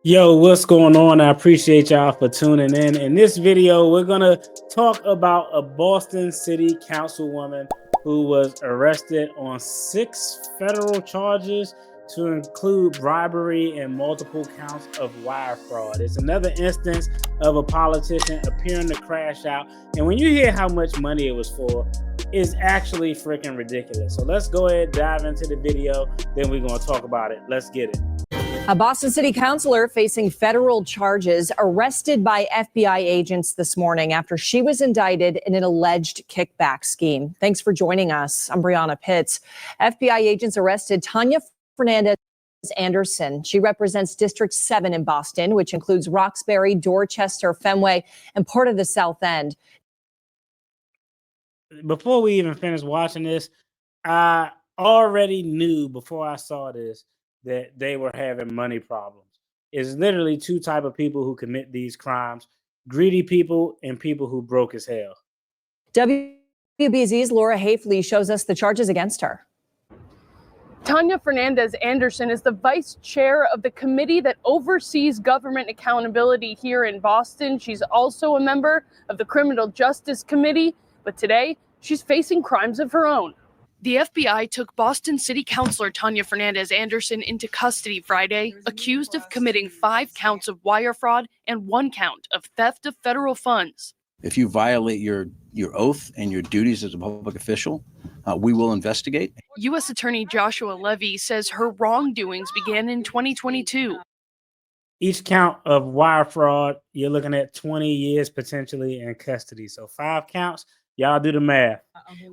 Yo, what's going on? I appreciate y'all for tuning in. In this video, we're going to talk about a Boston City Councilwoman who was arrested on 6 federal charges to include bribery and multiple counts of wire fraud. It's another instance of a politician appearing to crash out. And when you hear how much money it was for, it's actually freaking ridiculous. So let's go ahead, dive into the video, then we're going to talk about it. Let's get it. A Boston City councilor facing federal charges arrested by FBI agents this morning after she was indicted in an alleged kickback scheme. Thanks for joining us. I'm Brianna Pitts. FBI agents arrested Tania Fernandes Anderson. She represents District 7 in Boston, which includes Roxbury, Dorchester, Fenway, and part of the South End. Before we even finish watching this, I already knew before I saw this that they were having money problems. It's literally 2 type of people who commit these crimes: greedy people and people who broke as hell. WBZ's Laura Hafley shows us the charges against her. Tania Fernandes Anderson is the vice chair of the committee that oversees government accountability here in Boston. She's also a member of the Criminal Justice Committee, but today she's facing crimes of her own. The FBI took Boston City Councilor Tania Fernandes Anderson into custody Friday, accused of committing 5 counts of wire fraud and 1 count of theft of federal funds. If you violate your oath and your duties as a public official, we will investigate. U.S. Attorney Joshua Levy says her wrongdoings began in 2022. Each count of wire fraud, you're looking at 20 years potentially in custody. So 5 counts. Y'all do the math.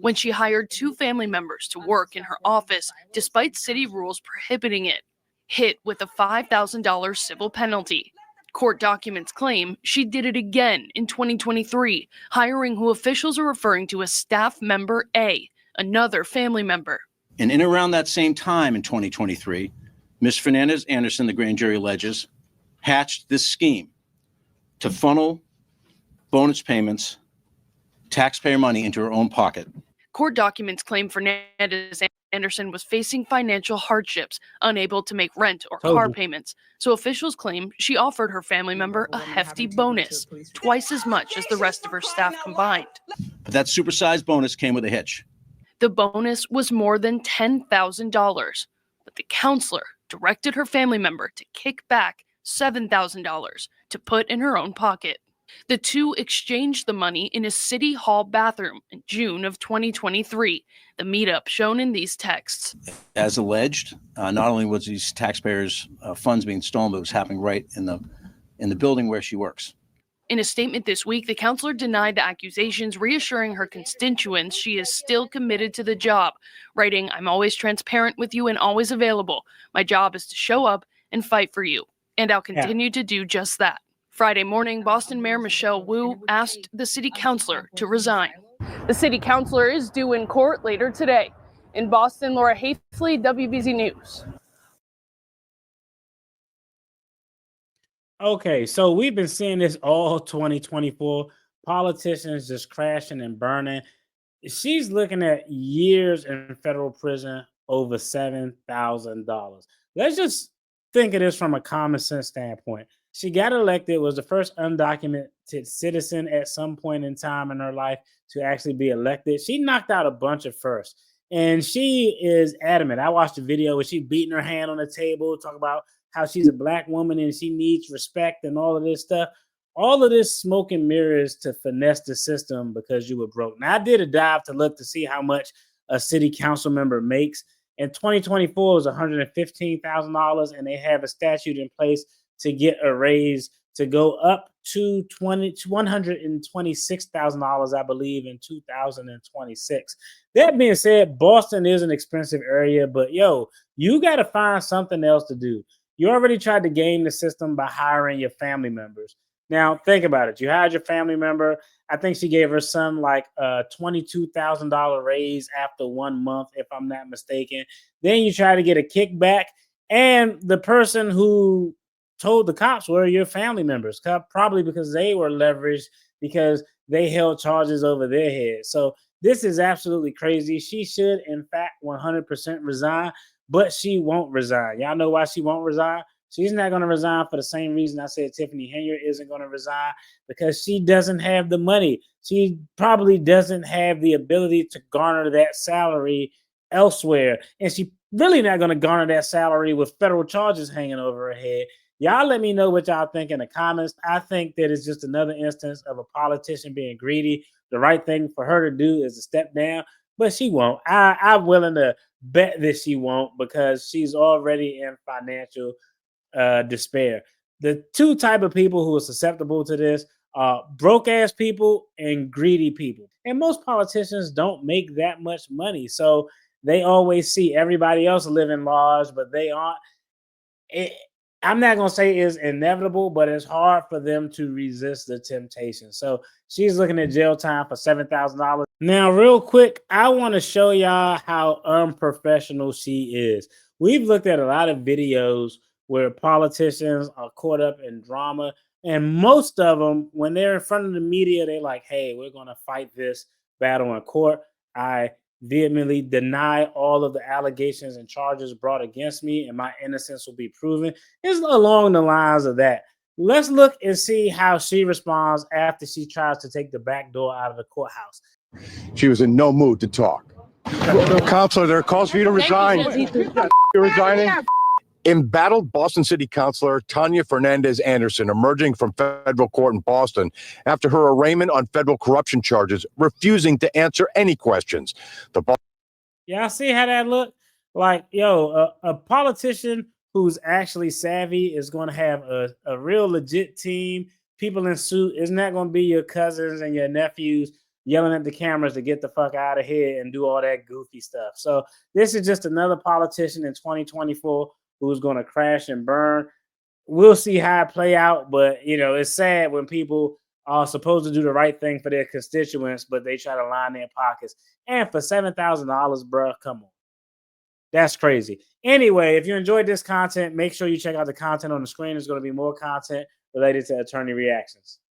When she hired 2 family members to work in her office, despite city rules prohibiting it, hit with a $5,000 civil penalty. Court documents claim she did it again in 2023, hiring who officials are referring to as staff member A, another family member. And in around that same time in 2023, Ms. Fernandes Anderson, the grand jury alleges, hatched this scheme to funnel bonus payments, taxpayer money, into her own pocket. Court documents claim Fernandes Anderson was facing financial hardships, unable to make rent or car payments. So officials claim she offered her family member a hefty bonus, twice as much as the rest of her staff combined. But that supersized bonus came with a hitch. The bonus was more than $10,000, but the counselor directed her family member to kick back $7,000 to put in her own pocket. The 2 exchanged the money in a city hall bathroom in June of 2023, the meetup shown in these texts. As alleged, not only was these taxpayers' funds being stolen, but it was happening right in the building where she works. In a statement this week, the counselor denied the accusations, reassuring her constituents she is still committed to the job, writing, "I'm always transparent with you and always available. My job is to show up and fight for you, and I'll continue to do just that." Friday morning, Boston Mayor Michelle Wu asked the city councilor to resign. The city councilor is due in court later today. In Boston, Laura Hafley, WBZ News. Okay, so we've been seeing this all 2024. Politicians just crashing and burning. She's looking at years in federal prison, over $7,000. Let's just think of this from a common sense standpoint. She got elected, was the first undocumented citizen at some point in time in her life to actually be elected. She knocked out a bunch of firsts, and she is adamant. I watched a video where she beating her hand on the table, talking about how she's a Black woman and she needs respect and all of this stuff. All of this smoke and mirrors to finesse the system because you were broke. Now, I did a dive to look to see how much a city council member makes. In 2024, it was $115,000, and they have a statute in place to get a raise to go up to $126,000, I believe, in 2026. That being said, Boston is an expensive area, but yo, you got to find something else to do. You already tried to game the system by hiring your family members. Now, think about it. You hired your family member. I think she gave her son like a $22,000 raise after 1 month, if I'm not mistaken. Then you try to get a kickback, and the person who told the cops were your family members, probably because they were leveraged because they held charges over their head. So this is absolutely crazy. She should, in fact, 100% resign, but she won't resign. Y'all know why she won't resign? She's not going to resign for the same reason I said Tiffany Henry isn't going to resign, because she doesn't have the money. She probably doesn't have the ability to garner that salary elsewhere. And she really not going to garner that salary with federal charges hanging over her head. Y'all let me know what y'all think in the comments. I think that it's just another instance of a politician being greedy. The right thing for her to do is to step down, but she won't. I'm willing to bet that she won't, because she's already in financial despair. The two type of people who are susceptible to this are broke ass people and greedy people. And most politicians don't make that much money. So they always see everybody else living large, but they aren't. I'm not going to say it's inevitable, but it's hard for them to resist the temptation. So she's looking at jail time for $7,000. Now, real quick, I want to show y'all how unprofessional she is. We've looked at a lot of videos where politicians are caught up in drama, and most of them, when they're in front of the media, they're like, hey, we're going to fight this battle in court. I vehemently deny all of the allegations and charges brought against me, and my innocence will be proven. It's along the lines of that. Let's look and see how she responds after she tries to take the back door out of the courthouse. She was in no mood to talk. Counselor, there are calls for you to resign. You're resigning? Embattled Boston City Councilor Tania Fernandes Anderson emerging from federal court in Boston after her arraignment on federal corruption charges, refusing to answer any questions. Y'all see how that look? Like, yo, a politician who's actually savvy is going to have a real legit team, people in suit. It's not going to be your cousins and your nephews yelling at the cameras to get the fuck out of here and do all that goofy stuff. So this is just another politician in 2024 who's going to crash and burn. We'll see how it play out, but it's sad when people are supposed to do the right thing for their constituents, but they try to line their pockets. And for $7,000, bro, come on. That's crazy. Anyway, if you enjoyed this content, make sure you check out the content on the screen. There's going to be more content related to attorney reactions.